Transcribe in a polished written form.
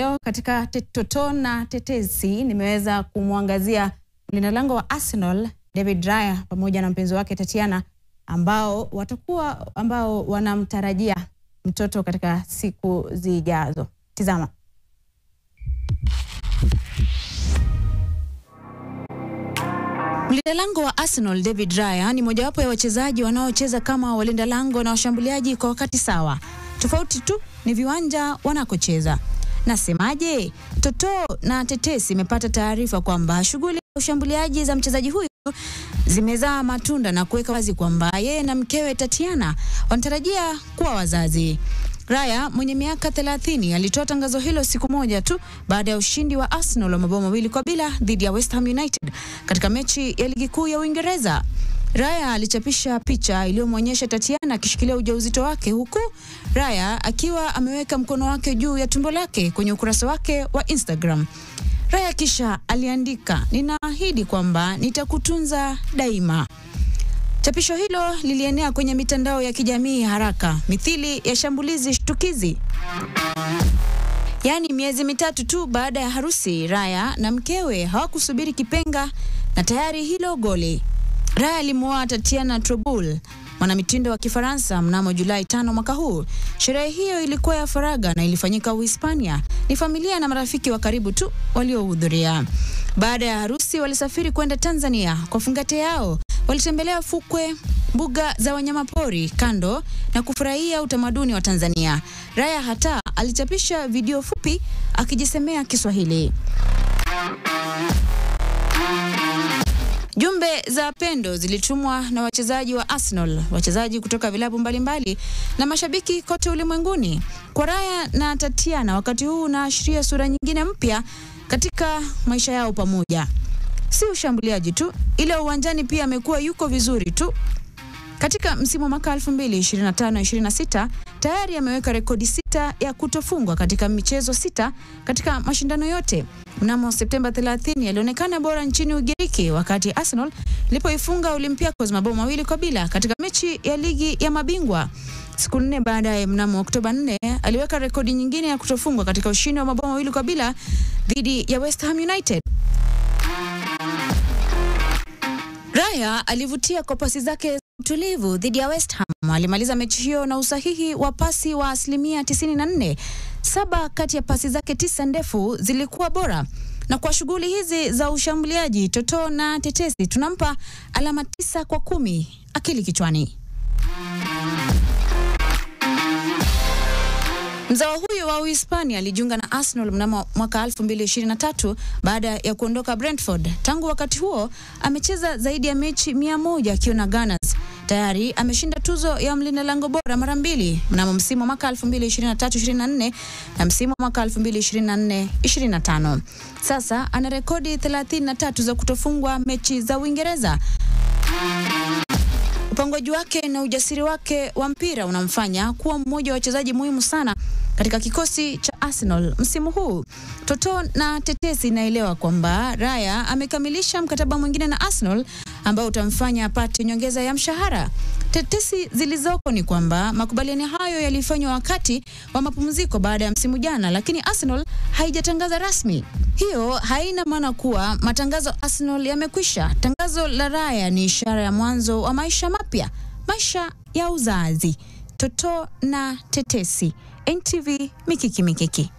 Leo katika Toto na Tetesi nimeweza kumwangazia mlinda lango wa Arsenal David Raya pamoja na mpenzi wake Tatiana ambao wanamtarajia mtoto katika siku zijazo. Tizama. Mlinda lango wa Arsenal David Raya ni mojawapo ya wachezaji wanaocheza kama walinda lango na washambuliaji kwa wakati sawa. Tofauti tu ni viwanja wanakocheza. Nasemaje? Toto na Tetesi imepata taarifa kwamba shughuli za ushambuliaji za mchezaji huyu zimezaa matunda na kuweka wazi kwamba yeye na mkewe Tatiana wanatarajia kuwa wazazi. Raya mwenye miaka 30 alitoa tangazo hilo siku moja tu baada ya ushindi wa Arsenal wa mabao 2-0 dhidi ya West Ham United katika mechi ya ligi kuu ya Uingereza. Raya alichapisha picha iliyomwonyesha Tatiana akishikilia ujauzito wake, huku Raya akiwa ameweka mkono wake juu ya tumbo lake kwenye ukurasa wake wa Instagram. Raya kisha aliandika, "Ninaahidi kwamba nitakutunza daima." Chapisho hilo lilienea kwenye mitandao ya kijamii haraka, mithili ya shambulizi shtukizi. Yaani miezi mitatu tu baada ya harusi, Raya na mkewe hawakusubiri kipenga na tayari hilo goli. Raya alimuoa Tatiana Trobul, mwanamitindo wa Kifaransa, mnamo Julai 5 mwaka huu. Sherehe hiyo ilikuwa ya faragha na ilifanyika Uhispania. Ni familia na marafiki wa karibu tu waliohudhuria. Baada ya harusi walisafiri kwenda Tanzania kwa fungate yao. Walitembelea fukwe, mbuga za wanyamapori kando na kufurahia utamaduni wa Tanzania. Raya hata alichapisha video fupi akijisemea Kiswahili. Jumbe za pendo zilitumwa na wachezaji wa Arsenal, wachezaji kutoka vilabu mbalimbali na mashabiki kote ulimwenguni. Kwa Raya na Tatiana, wakati huu unaashiria sura nyingine mpya katika maisha yao pamoja. Si ushambuliaji tu, ila uwanjani pia amekuwa yuko vizuri tu. Katika msimu wa mwaka 2025-26 tayari ameweka rekodi 6 ya kutofungwa katika michezo 6 katika mashindano yote. Mnamo Septemba 30 alionekana bora nchini Ugiriki wakati Arsenal ilipoifunga Olympiacos mabao 2-0 katika mechi ya ligi ya mabingwa. Siku 4 baadaye, mnamo Oktoba 4, aliweka rekodi nyingine ya kutofungwa katika ushindi wa mabao 2-0 dhidi ya West Ham United. Raya alivutia kwa pasi zake tulivu dhidi ya West Ham. Alimaliza mechi hiyo na usahihi wa pasi wa 94%. 7 kati ya pasi zake 9 ndefu zilikuwa bora. Na kwa shughuli hizi za ushambuliaji, Toto na Tetesi tunampa alama 9 kwa 10. Akili kichwani. Mzawa huyo wa Uhispania alijiunga na Arsenal mnamo mwaka 2023 baada ya kuondoka Brentford. Tangu wakati huo amecheza zaidi ya mechi 100 akiwa na Gunners. Tayari ameshinda tuzo ya mlinda lango bora mara 2 mnamo msimu wa mwaka 2023-24 na msimu wa mwaka 2024-25. Sasa ana rekodi 33 za kutofungwa mechi za Uingereza. Upangwaji wake na ujasiri wake wa mpira unamfanya kuwa mmoja wa wachezaji muhimu sana katika kikosi cha Arsenal msimu huu. Toto na Tetesi inaelewa kwamba Raya amekamilisha mkataba mwingine na Arsenal ambao utamfanya apate nyongeza ya mshahara. Tetesi zilizoko ni kwamba makubaliano hayo yalifanywa wakati wa mapumziko baada ya msimu jana, lakini Arsenal haijatangaza rasmi. Hiyo haina maana kuwa matangazo Arsenal yamekwisha. Tangazo la Raya ni ishara ya mwanzo wa maisha mapya, maisha ya uzazi. Toto na Tetesi, NTV Mikiki.